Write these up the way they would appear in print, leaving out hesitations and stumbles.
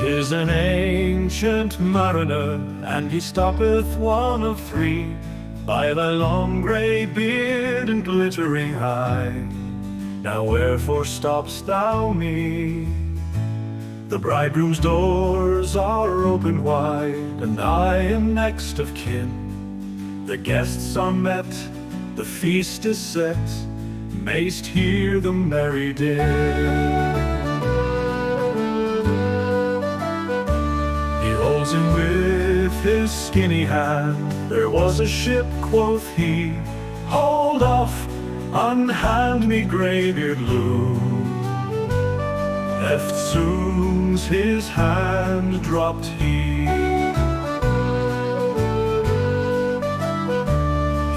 'Tis an ancient mariner, and he stoppeth one of three, by thy long grey beard and glittering eye. Now wherefore stopp'st thou me? The bridegroom's doors are open wide, and I am next of kin. The guests are met, the feast is set, mayst hear the merry din. He holds him with his skinny hand. There was a ship, quoth he, hold off, unhand me greybeard loom. Eftsoons his hand dropped he.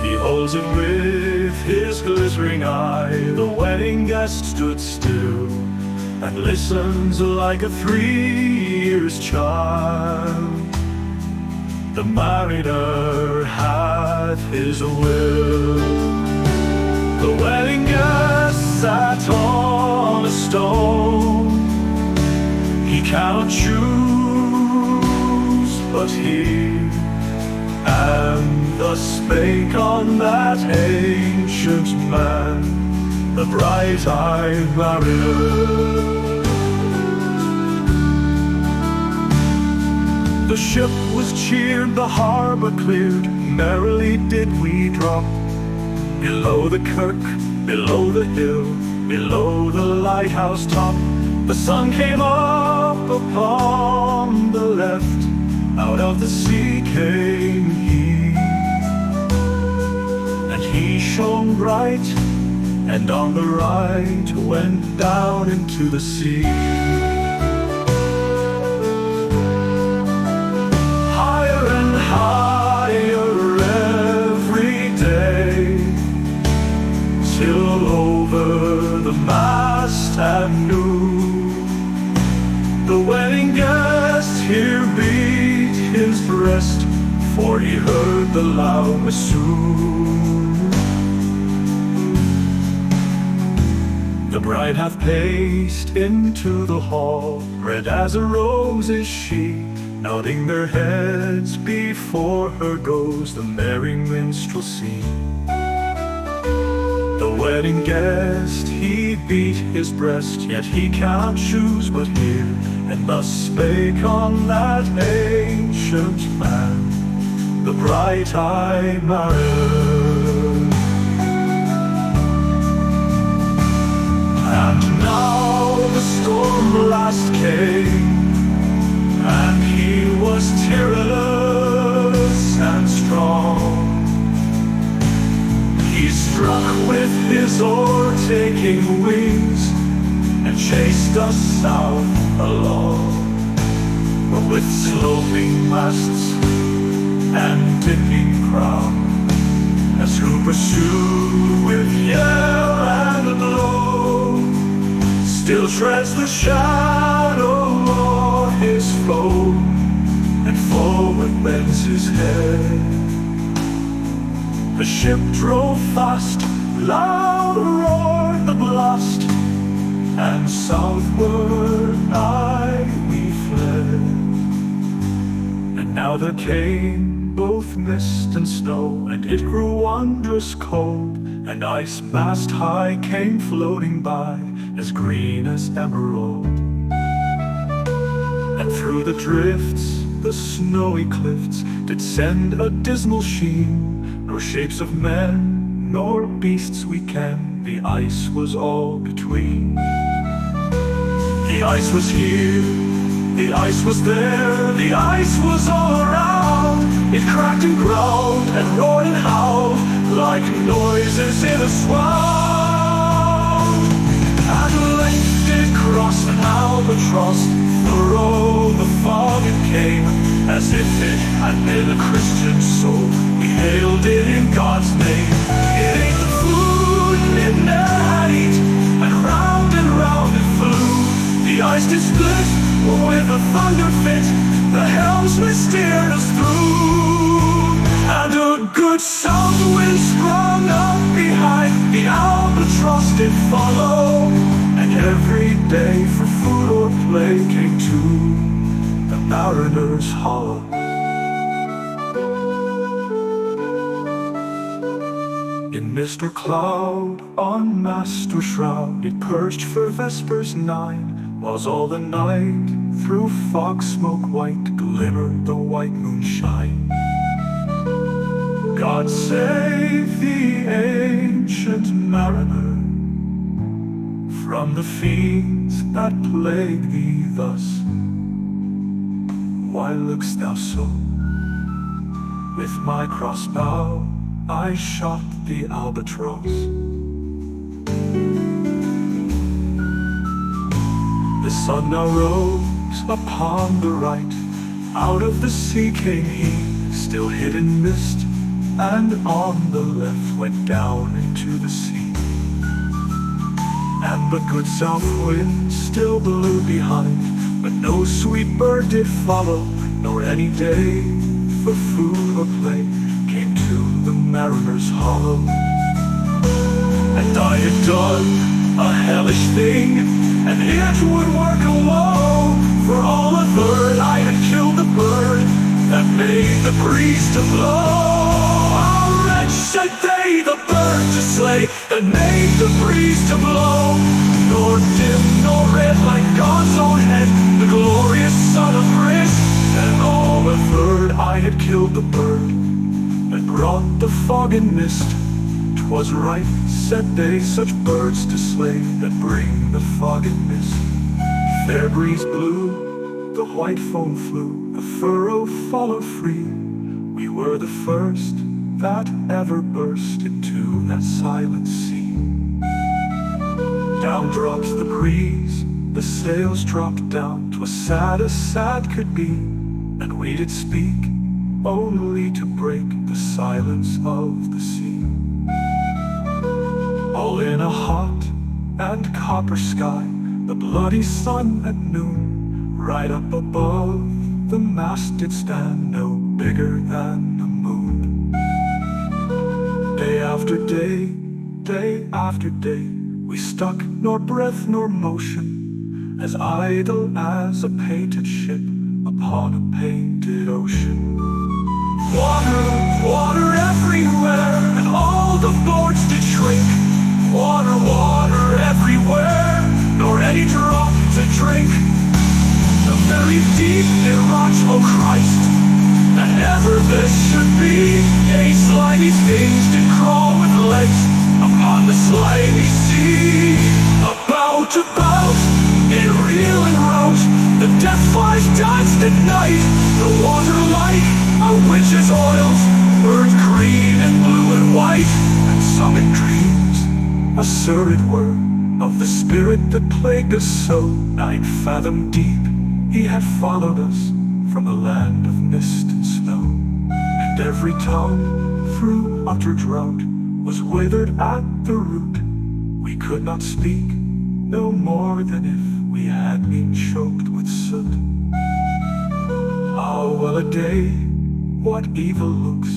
He holds it with his glittering eye. The wedding guest stood still, and listens like a 3 years child. The mariner hath his will. The wedding guest sat on a stone. He cannot choose but hear, and thus spake on that ancient man, the bright-eyed mariner. The ship was cheered, the harbor cleared, merrily did we drop. Below the kirk, below the hill, below the lighthouse top, the sun came up upon the left, out of the sea came he. And he shone bright, and on the right went down into the sea. Higher and higher every day, till over the mast at noon, the wedding guest here beat his breast, for he heard the loud bassoon. The bride hath paced into the hall, red as a rose is she, nodding their heads. Before her goes the merry minstrelsy. The wedding guest, he beat his breast, yet he can't choose but hear, and thus spake on that ancient man, the bright-eyed mariner. And now the storm blast came, and he was tyrannous and strong. He struck with his o'ertaking wings, and chased us south along, but with sloping masts and dipping prow, as who pursued with yell and blow, still treads the shadow of his foe, and forward bends his head. The ship drove fast, loud roared the blast, and southward aye we fled. And now there came both mist and snow, and it grew wondrous cold, and ice mast high came floating by, as green as emerald. And through the drifts, the snowy cliffs did send a dismal sheen, nor shapes of men, nor beasts we ken, the ice was all between. The ice was here, the ice was there, the ice was all around. It cracked and growled and roared and howled, like noises in a swound. At length it crossed an albatross, through the fog it came, as if it had been a Christian soul. We hailed it in God's name. It ate the food it never had eat, and round it flew. The ice did split with a thunder fit, the helmsman steered us through, and a good south wind sprung up behind. The albatross did follow, and every day for food or play came two. hollow. In mist or cloud, unmasked or shrouded, perched for vespers 9, whiles all the night through fog smoke white glimmered the white moonshine. God save the ancient mariner from the fiends that plague thee thus. Why look'st thou so? With my crossbow I shot the albatross. The sun now rose upon the right. Out of the sea came he, still hid in mist, and on the left went down into the sea. And the good south wind still blew behind, but no sweet bird did follow, nor any day for food or play came to the mariner's hollow. And I had done a hellish thing, and it would work alone. For all the bird, I had killed the bird that made the breeze to blow. Oh, wretch, said they, the bird to slay that made the breeze to blow. Nor dim nor red like God's own head, the glorious son of Christ. And all the third, I had killed the bird that brought the fog and mist. 'Twas right, said they, such birds to slay that bring the fog and mist. Fair breeze blew, the white foam flew, the furrow followed free. We were the first that ever burst into that silent sea. Down drops the breeze, the sails dropped down. 'Twas sad as sad could be, and we did speak only to break the silence of the sea. All in a hot and copper sky, the bloody sun at noon, right up above the mast did stand, no bigger than the moon. Day after day, day after day, we stuck nor breath nor motion, as idle as a painted ship upon a painted ocean. Water, water everywhere, and all the boards did shrink. Water, water everywhere, nor any drop to drink. The very deep it rots, O Christ, that ever this should be. Yea, slimy things did crawl with legs upon the slimy sea. About, in reel and rout, the death flies danced at night. The water like a witch's oils burned green and blue and white. And some in dreams asserted were of the spirit that plagued us so. 9 fathom deep he had followed us from a land of mist and snow. And every tongue through utter drought was withered at the root. We could not speak, no more than if we had been choked with soot. Ah, well a day, what evil looks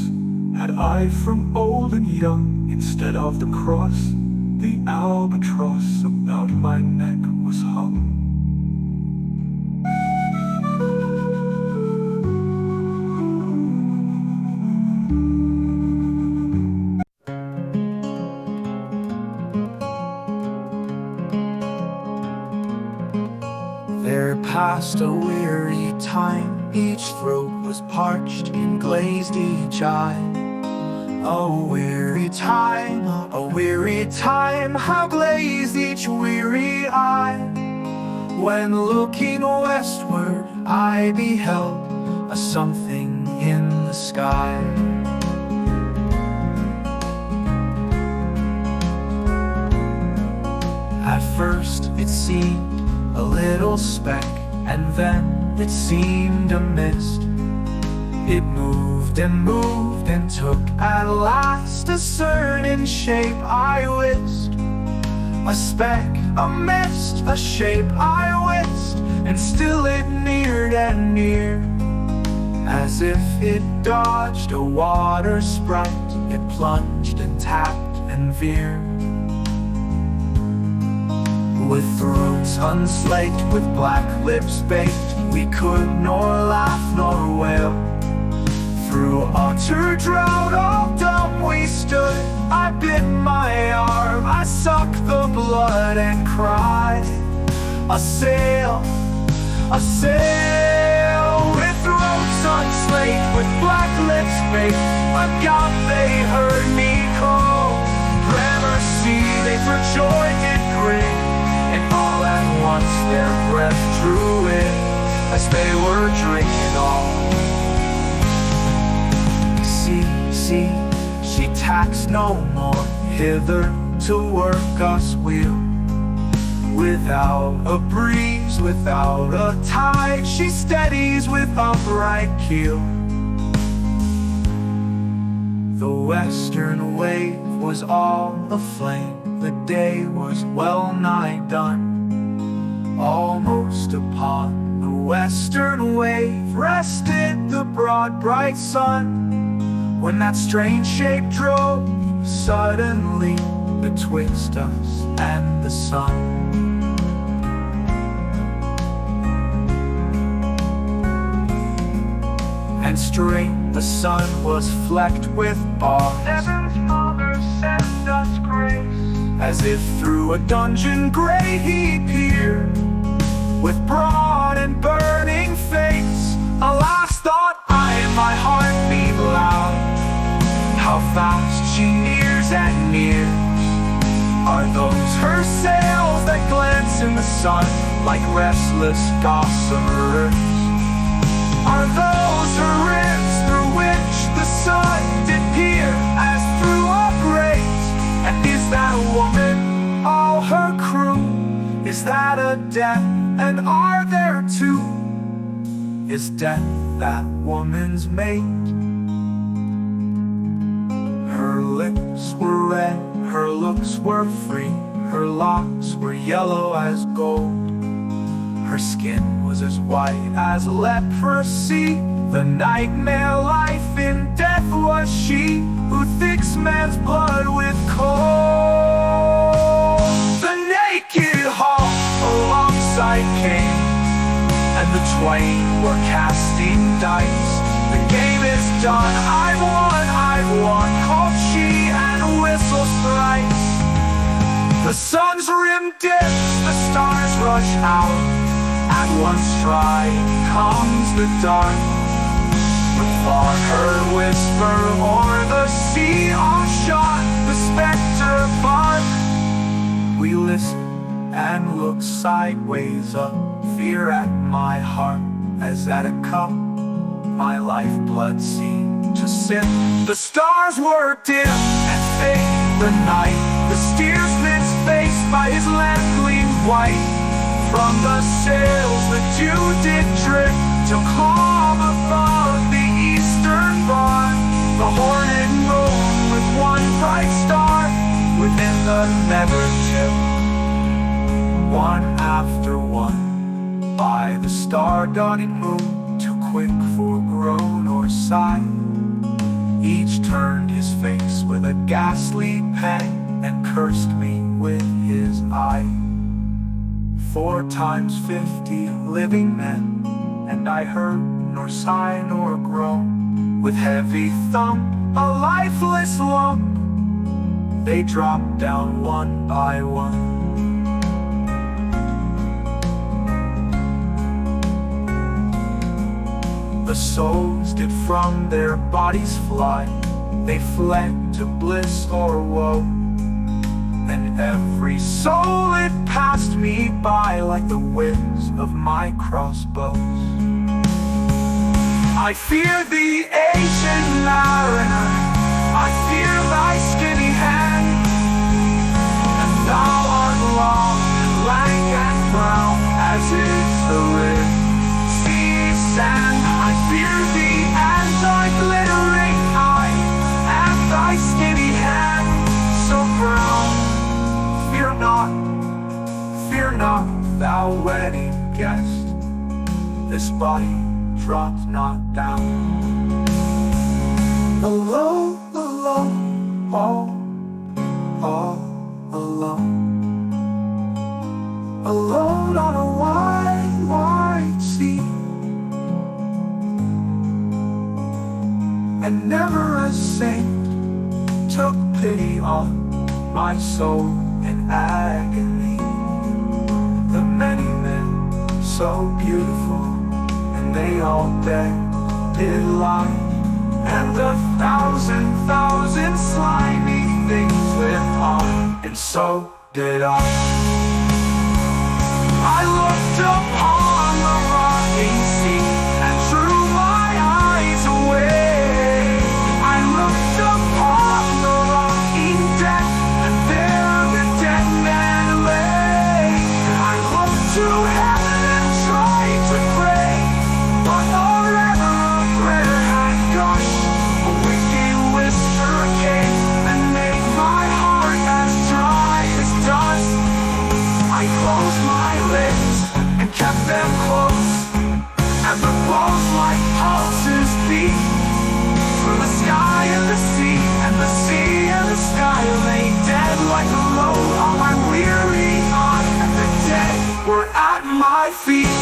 had I from old and young. Instead of the cross, the albatross about my neck was hung. There passed a weary time, each throat was parched and glazed each eye. A weary time, how glazed each weary eye. When looking westward, I beheld a something in the sky. At first it seemed a little speck, and then it seemed a mist. It moved and took at last a certain shape I wist. A speck, a mist, a shape I wist, and still it neared and neared. As if it dodged a water sprite, it plunged and tapped and veered. With throat hearts unslaked, with black lips baked, we could nor laugh nor wail. Through utter drought, all dumb we stood. I bit my arm, I sucked the blood and cried, a sail, a sail. With throats unslaked, with black lips baked, agape heard me call. Gramercy, they for joy did grin, and all at once their breath drew in, as they were drinking all. See, she tacks no more hither to work us weal. Without a breeze, without a tide, she steadies with upright keel. The western wave was all aflame, the day was well nigh done. Almost upon the western wave rested the broad bright sun, when that strange shape drove suddenly betwixt us and the sun. And straight the sun was flecked with bars. Heaven's Mother sent us grace, as if through a dungeon gray he peered, with broad and burning face. Alas, thought I, my heart beat loud, how fast she nears and nears. Are those her sails that glance in the sun like restless gossamers? Are those her ribs through which the sun did peer as through a grate? And is that a woman, all her crew? Is that a death, and are there two? Is death that woman's mate? Her lips were red, her looks were free, her locks were yellow as gold. Her skin was as white as leprosy, the nightmare life in death was she, who thicks man's blood with cold. The naked hawk alongside came, and the twain were casting dice. The game is done, I've won, called she, and whistled thrice. The sun's rim dips, the stars rush out, at one stride comes the dark. The fog heard whisper o'er the sea, offshot the spectre bark. We listen and look sideways up, fear at my heart as at a cup my lifeblood seemed to sip. The stars were dim and fake the night, the steersman's face by his lamp gleamed white. From the sails the dew did drip, till calm above the eastern bar. The horned moon with one bright star within the nether tip. One after one, by the star-dotted moon, too quick for groan or sigh, each turned his face with a ghastly pang, and cursed me with his eye. 4 times 50 living men, and I heard nor sigh nor groan. With heavy thump, a lifeless lump, they dropped down one by one. The souls did from their bodies fly, they fled to bliss or woe. And every soul it passed me by like the winds of my crossbows. I fear the ancient mariner, I fear thy skinny hand, and thou art long and lank and brown as is the red sea sand. I fear thee and thy glittering eye, and thy skinny hand so brown. Fear not, thou wedding guest, this body drops not down. Alone, alone, all alone. Alone. and never a saint took pity on my soul in agony. The many men so beautiful, and they all dead did lie, and the thousand slimy things lived on, and so did I. I looked upon the rocking sea and drew my eyes away. I looked upon the rocking deck, and there the dead man lay. I looked to heaven and tried to pray, but the river of prayer had gushed. A wicked whisper came and made my heart as dry as dust. I closed my lips and kept them close, and the walls like pulses beat through the sky and the sea, and the sea and the sky lay dead like a load on my weary heart, and the dead were at my feet.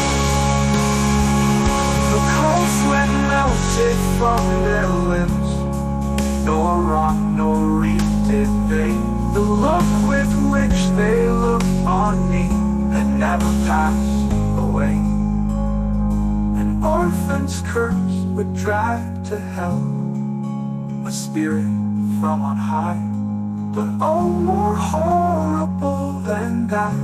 The cold sweat melted from their limbs, nor rock nor reef did they. The look with which they looked on me had never passed away. An orphan's curse would drag to hell a spirit from on high, but oh, more horrible than that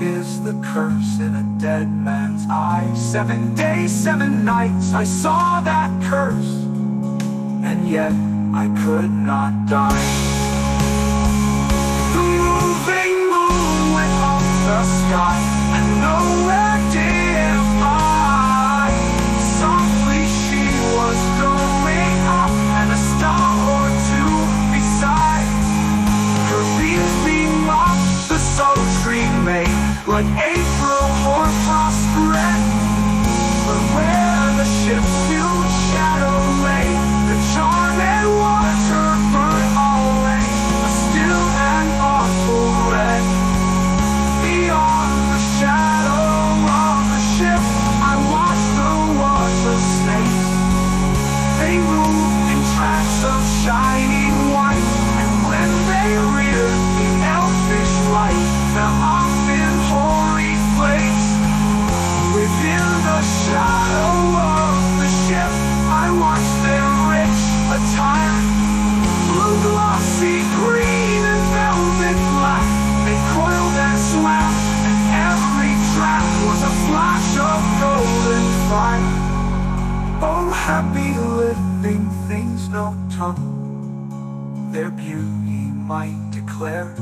is the curse in a dead man's eye. 7 days, 7 nights I saw that curse, and yet I could not die. The moving moon went up the sky, and nowhere did I. Softly she was going up, and a star or two beside. Her leaves being off the sultry May, like April hoarfrost spread. But where the ship's huge shadow lay, the charm and water burned away, a still and awful red. Beyond the shadow of the ship, I watched the waters snakes. They moved in tracks of shining white, and when they reared, the elfish light fell off in hoary flakes. Within the shadow of the ship, I watched their rich attire, blue glossy green and velvet black. They coiled and swam, and every draught was a flash of golden fire. Oh, happy living things, no tongue their beauty might declare.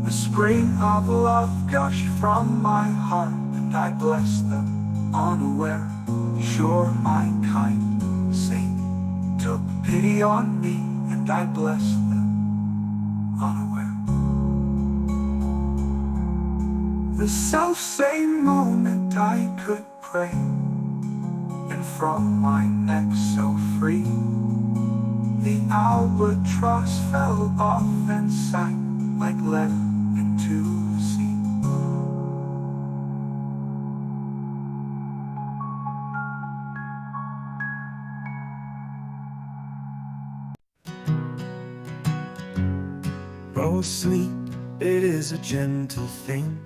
The spring of love gushed from my heart, and I blessed them unaware. Sure, my kind saint took pity on me, and I blessed them unaware. The self-same moment I could pray, and from my neck so free, the albatross fell off and sank like lead into the sea. Oh, sleep, it is a gentle thing,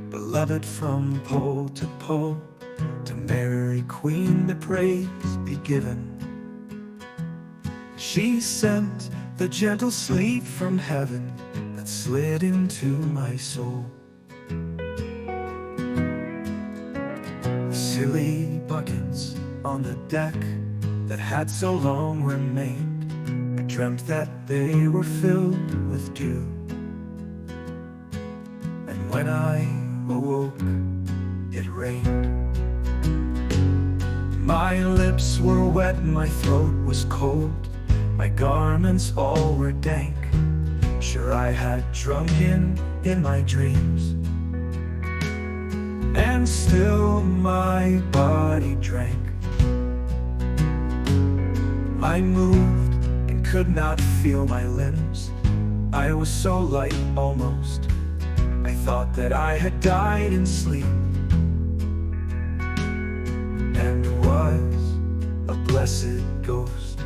beloved from pole to pole. To Mary Queen the praise be given. She sent the gentle sleep from heaven that slid into my soul. Silly buckets on the deck that had so long remained, I dreamt that they were filled with dew. And when I awoke, it rained. My lips were wet, my throat was cold, my garments all were dank. Sure, I had drunken in my dreams, and still my body drank. I moved and could not feel my limbs. I was so light almost, I thought that I had died in sleep, and was a blessed ghost.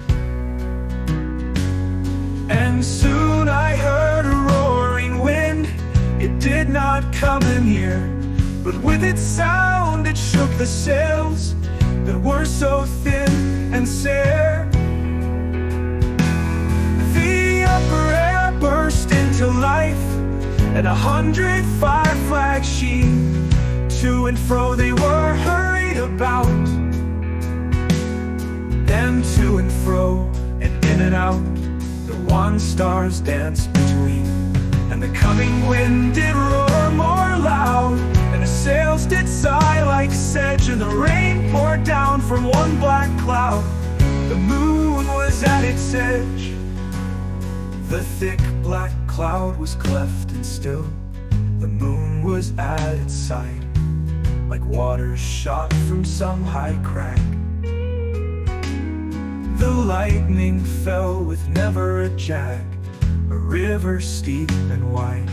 And soon I heard a roaring wind. It did not come near, but with its sound it shook the sails that were so thin and sere. The upper air burst into life, and 100 fire flags sheen. To and fro they were hurried about, and to and fro, and in and out, the wan stars danced between. And the coming wind did roar more loud, and the sails did sigh like sedge, and the rain poured down from one black cloud. The moon was at its edge. The thick black cloud was cleft and still. The moon was at its side, like water shot from some high crag. The lightning fell with never a jag, a river steep and wide.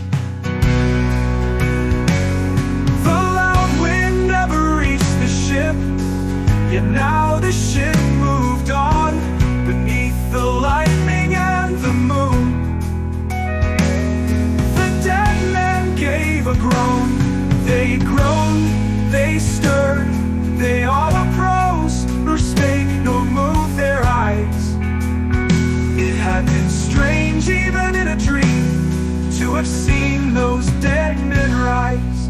The loud wind never reached the ship, yet now the ship moved on beneath the lightning and the moon. The dead men gave a groan. They groaned, they stirred, they all uprose, nor spake nor moved their eyes. It had been strange even in a dream to have seen those dead men rise.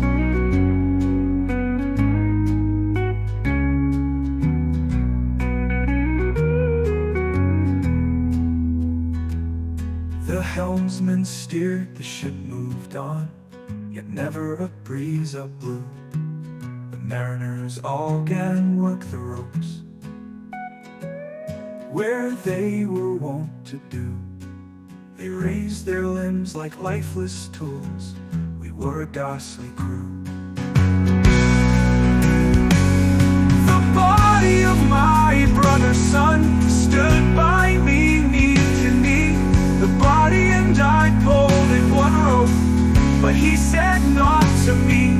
The helmsman steered, the ship moved on, yet never a breeze up blew. The mariners all 'gan work the ropes, where they were wont to do. They raised their limbs like lifeless tools. We were a ghastly crew. The body of my brother's son stood by me knee to knee. The body and I pulled at one rope, but he said not to me.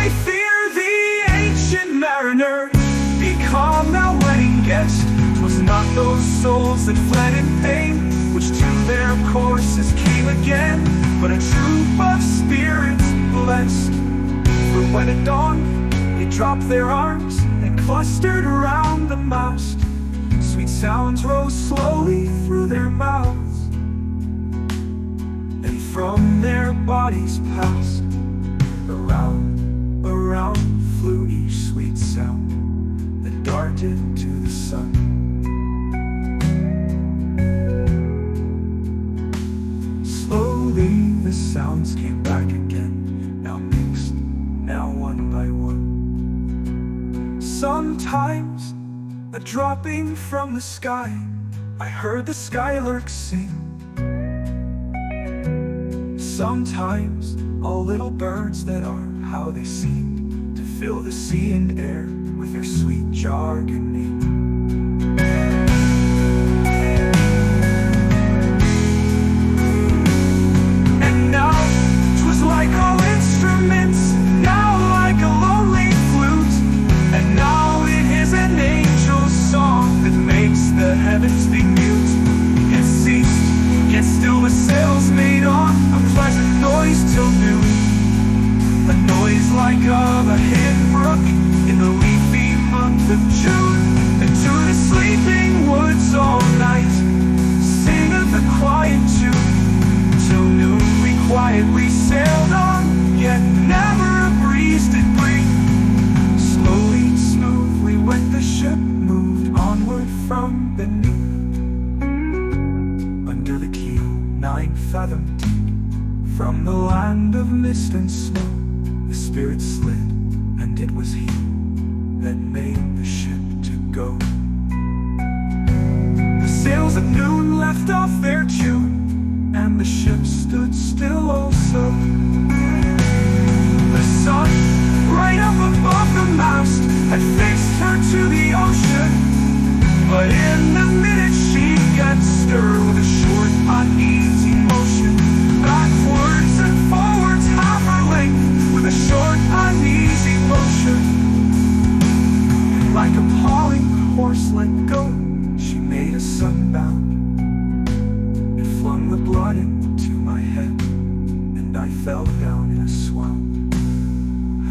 I fear the ancient mariner. Be calm now, wedding guest. 'Twas not those souls that fled in pain, which to their courses came again, but a troop of spirits blessed. For when it dawned, they dropped their arms and clustered around the mast. Sweet sounds rose slowly through their mouths, and from their bodies passed. Around, around flew each sweet sound that darted to the sun. Slowly the sounds came back again, now mixed, now one by one. Sometimes, a dropping from the sky, I heard the skylarks sing. Sometimes, all little birds that are how they seem to fill the sea and air with their sweet jargoning. And now, 'twas like all instruments, now like a lonely flute, and now it is an angel's song that makes the heavens be mute. It ceased, yet still the sails made on a pleasant noise till noon, a noise like of a hidden brook in the leafy month of June. And to the sleeping woods all night singeth the quiet tune. Till noon we quietly sailed on, yet never a breeze did breathe. Slowly, smoothly went the ship, moved onward from beneath. Under the keel 9 fathom deep, from the land of mist and snow, the spirit slid, and it was he that made the ship to go. The sails at noon left off their tune, and the ship stood still also. The sun, right up above the mast, had fixed her to the ocean, but in the minute she got stirred with a short, uneasy motion, backwards and forwards half her length, with a short, uneasy motion. Like a pawing horse let go, she made a sunbound and to my head, and I fell down in a swoon.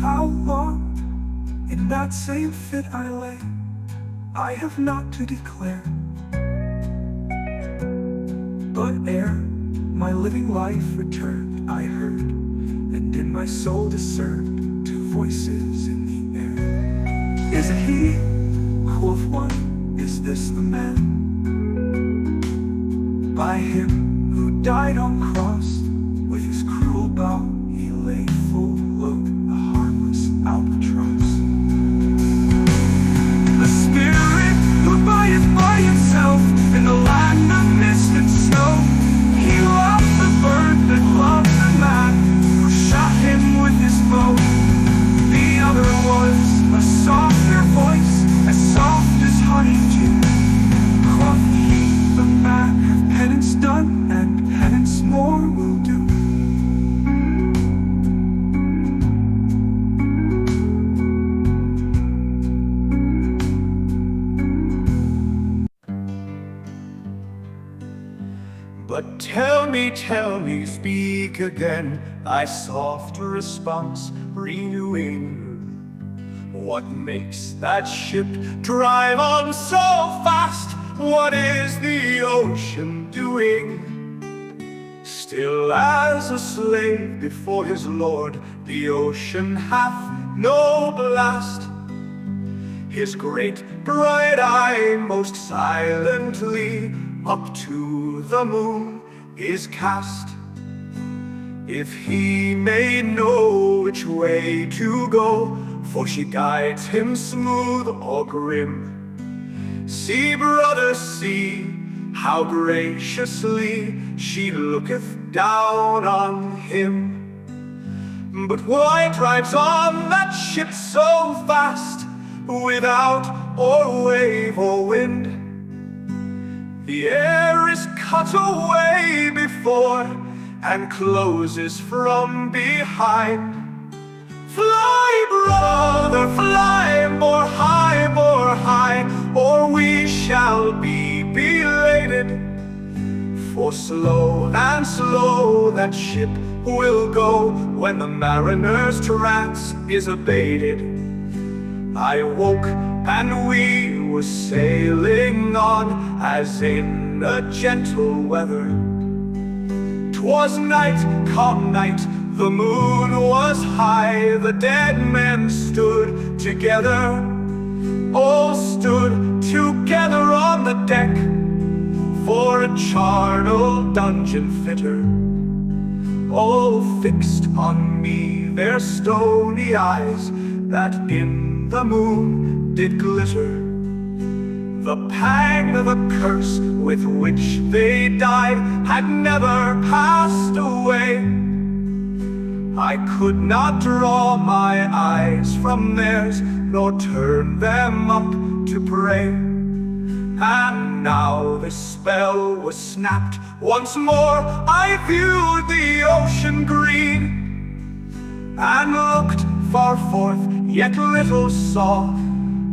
How long in that same fit I lay, I have not to declare. But ere my living life returned, I heard, and in my soul discerned, two voices in the air. Is it he? Quoth one, is this the man? By him who died on cross, with his cruel bow he laid full load, a harmless albatross. The spirit who abideth by himself in the land of mist and snow, he loved the bird that loved the man who shot him with his bow. The other was a softer voice, as soft as honey dew. Quoth he, the man hath penance done, and penance more will do. But tell me, speak again, thy soft response renewing. What makes that ship drive on so fast? What is the ocean doing? Still as a slave before his lord, the ocean hath no blast. His great bright eye most silently up to the moon is cast. If he may know which way to go, for she guides him smooth or grim. See, brother, see, how graciously she looketh down on him. But why drives on that ship so fast, without or wave or wind? The air is cut away before, and closes from behind. Fly, brother, fly, more high, or we shall be belated. For slow and slow that ship will go, when the mariner's trance is abated. I woke, and we were sailing on, as in a gentle weather. 'Twas night, calm night, the moon was high, the dead men stood together. All stood together on the deck, for a charnel dungeon fitter. All fixed on me their stony eyes, that in the moon did glitter. The pang of a curse with which they died had never passed away. I could not draw my eyes from theirs, nor turn them up to pray. And now the spell was snapped once more. I viewed the ocean green, and looked far forth, yet little saw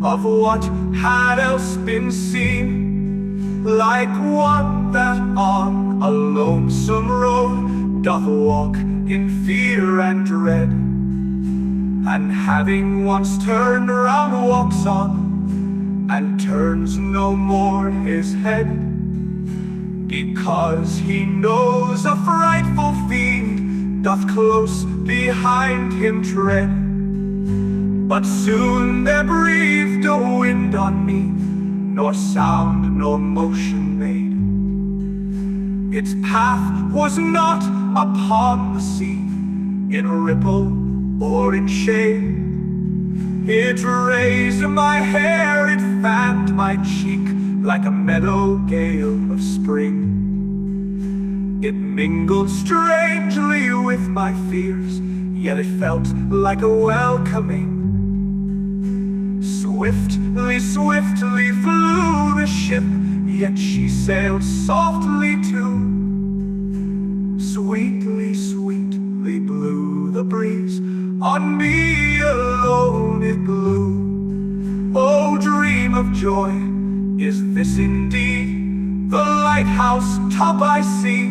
of what had else been seen. Like one that on a lonesome road doth walk in fear and dread, and having once turned round walks on, and turns no more his head, because he knows a frightful fiend doth close behind him tread. But soon there breathed a wind on me, nor sound nor motion made. Its path was not upon the sea, in ripple or in shade. It raised my hair, it fanned my cheek, like a meadow gale of spring. It mingled strangely with my fears, yet it felt like a welcoming. Swiftly, swiftly flew the ship, yet she sailed softly too. Sweetly, sweetly blew the breeze, on me alone it blew. Oh, dream of joy, is this indeed the lighthouse top I see?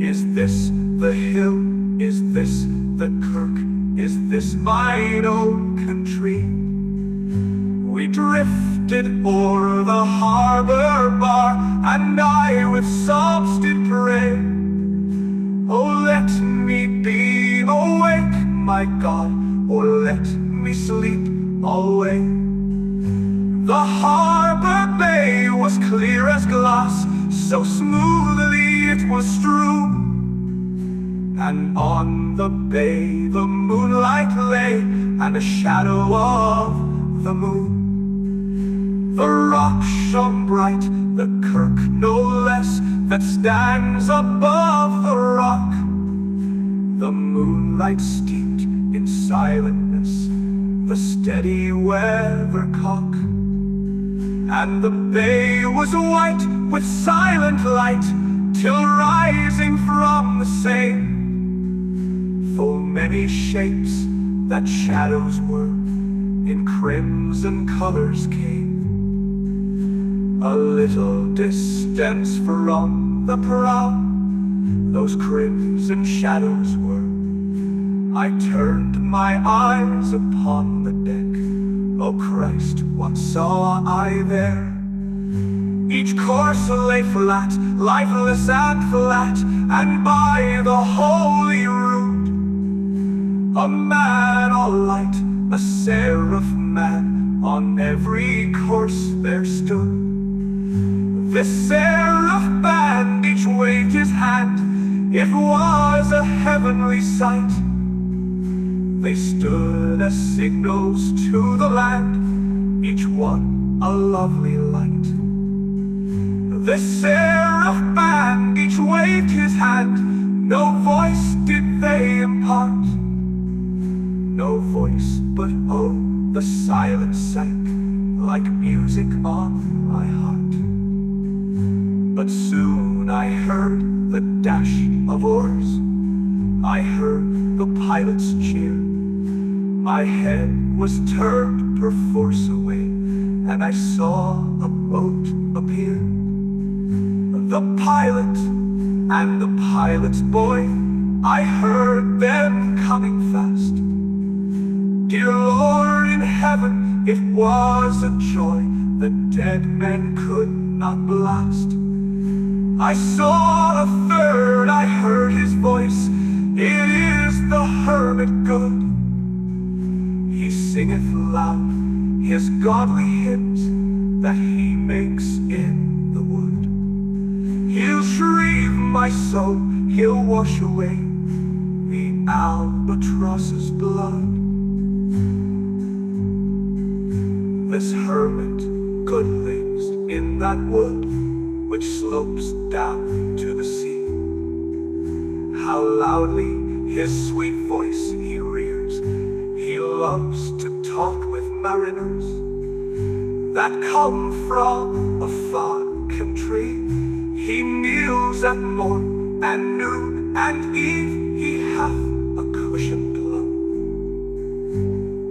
Is this the hill? Is this the kirk? Is this mine own country? We drifted o'er the harbor bar, and I with sobs did pray, oh, let me be awake, my God, or let me sleep alway. The harbor bay was clear as glass, so smoothly it was strewn, and on the bay the moonlight lay, and the shadow of the moon. The rock shone bright, the kirk no less, that stands above the rock. The moonlight steeped in silentness the steady weathercock, and the bay was white with silent light, till rising from the same, full many shapes that shadows were, in crimson colors came. A little distance from the prow those crimson shadows were. I turned my eyes upon the deck, oh Christ, what saw I there? Each course lay flat, lifeless and flat, and by the holy rood a man all light, a seraph man, on every course there stood. This seraph band each waved his hand, it was a heavenly sight. They stood as signals to the land, each one a lovely light. This seraph band each waved his hand, no voice did they impart, no voice, but oh, the silence sank like music on my heart. But soon I heard the dash of oars, I heard the pilot's cheer. My head was turned perforce away, and I saw a boat appear. The pilot and the pilot's boy, I heard them coming fast. Dear Lord in heaven, it was a joy the dead men could not blast. I saw a third, I heard his voice, it is the hermit good. He singeth loud his godly hymns that he makes in the wood. He'll shrieve my soul, he'll wash away the albatross's blood. This hermit good lives in that wood which slopes down to the sea. How loudly his sweet voice he rears, he loves to talk with mariners that come from a far country. He kneels at morn and noon and eve, he hath a cushioned love.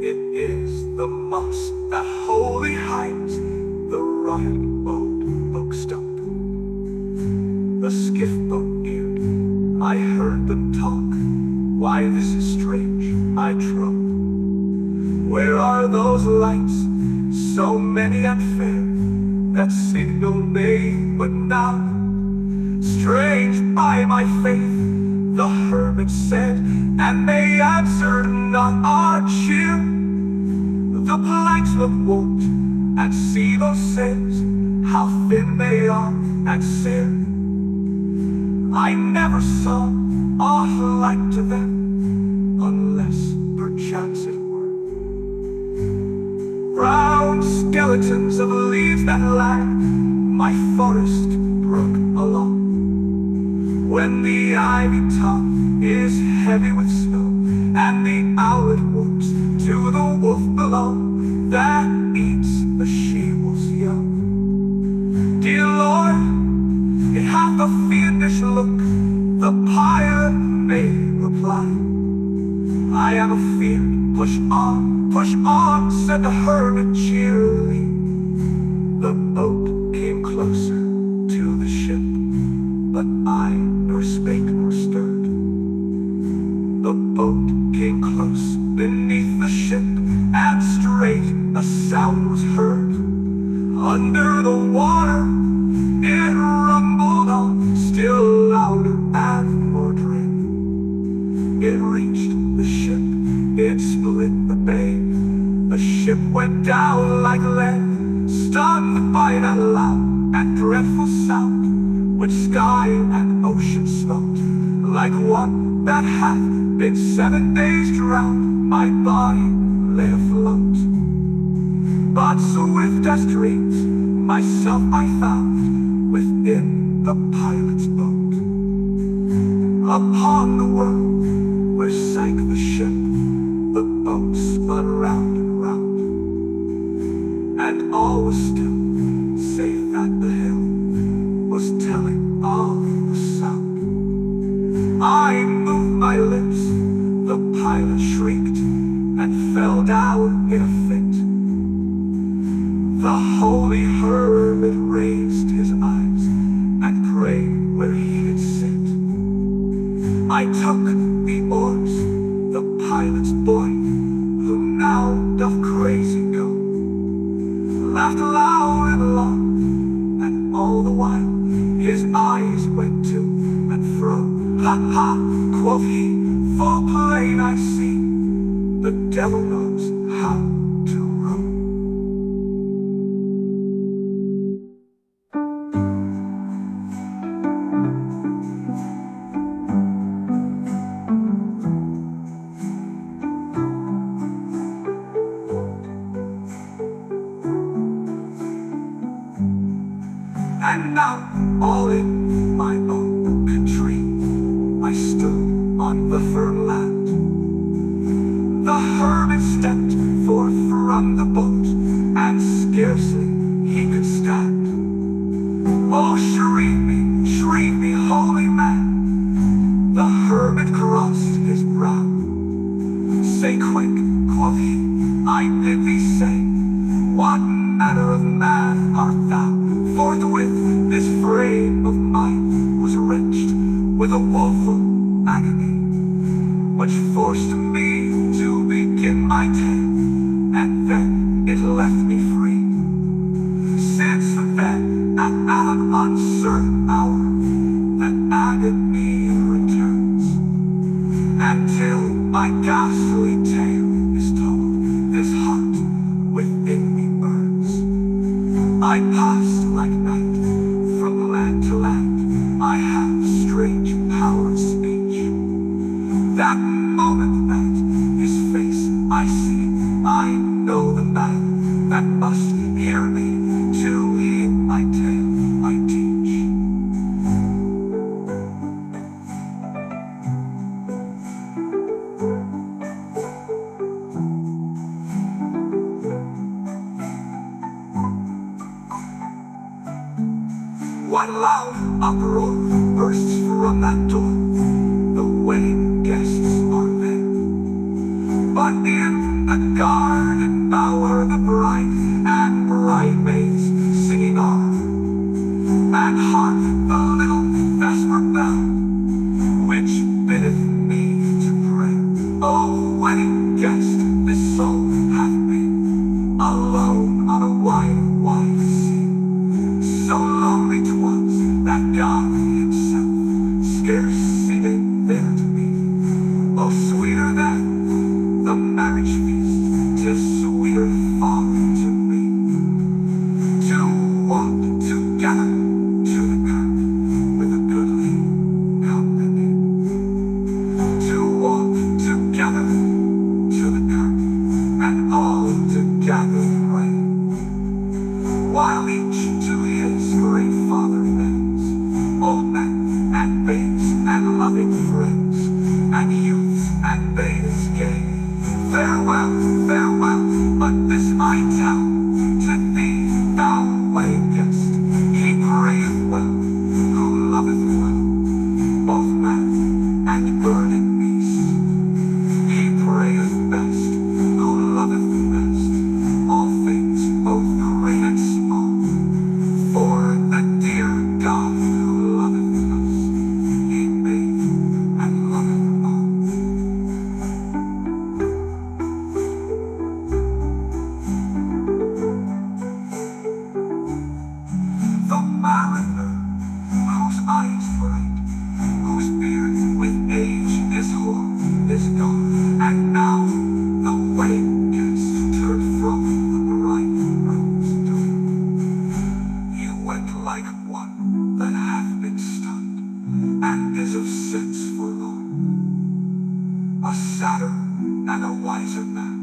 It is the moss that wholly hides the royal old oak stump. The skiff boat neared, I heard them talk. Why, this is strange, I trow. Where are those lights, so many and fair, that signal me but now? Strange by my faith, the hermit said, and they answered not our cheer. The polite look won't, and see those sails, how thin they are and sere. I never saw aught like to them, unless perchance it were brown skeletons of leaves that lag my forest brook along. When the ivy top is heavy with snow, and the owlet whoops to the wolf below that eats the she-wolf's young. Dear Lord, it hath a fiendish look, the pilot made reply. I am afeard, push on, said the hermit cheerily. The boat came closer to the ship, but I nor spake nor boat came close beneath the ship, and straight a sound was heard. Under the water it rumbled on, still louder and more dread. It reached the ship, it split the bay. The ship went down like lead, stunned by that loud and dreadful sound, which sky and ocean smote, like one that hath been 7 days drowned. My body lay afloat, but swift as dreams myself I found within the pilot's boat. Upon the world where sank the ship, the boat spun round and round, and all was still, save that the hill was telling of the sound. I moved my lips, the pilot shrieked, and fell down in a fit. The holy hermit raised his eyes and prayed where he could sit. I took the oars, the pilot's boy, who now doth crazy go, laughed loud and long, and all the while his eyes went to and fro. Ha ha, quoth he, for plain I see, the devil knows how to row. And now, all in my own country, I stood on the firm land. The hermit stepped forth from the boat, and scarcely he could stand. Oh, shrieve me, holy man! The hermit crossed his brow. Say quick, quoth he, I bid thee say, what manner of man art thou? Forthwith this frame of mine was wrenched with a woeful agony, which forced me to begin my tale, and then it left me free. Since then, at an uncertain hour, that agony returns, until my ghastly tale is told, this heart within me burns. I passed like night from land to land, I have strange power of speech. That moment that his face I see, I know the man that must hear me, to him my tale I teach. What loud uproar bursts from that door? The wedding guests are there, but in the garden bower the bride and bridemaids singing are. And hark the little vesper bell, which biddeth me to pray. Oh, wedding guest, this soul hath been alone on a wide sea. So lonely 'twas that God himself scarce seeming there to me. Oh, sweeter than the marriage feast, 'tis sweeter far to me, to walk together to the kirk with a goodly company, to walk together to the kirk and all together pray, while each to his great Father bends, old men and babes and loving friends, and youths and babes gay. Farewell, farewell, but this I tell to thee, thou wedding guest, he prayeth well, who loveth well, both man and bird and beast. He prayeth best, who loveth best, all things both great and small, for the dear God who loveth us, he made and loveth all. matter, and a wiser man.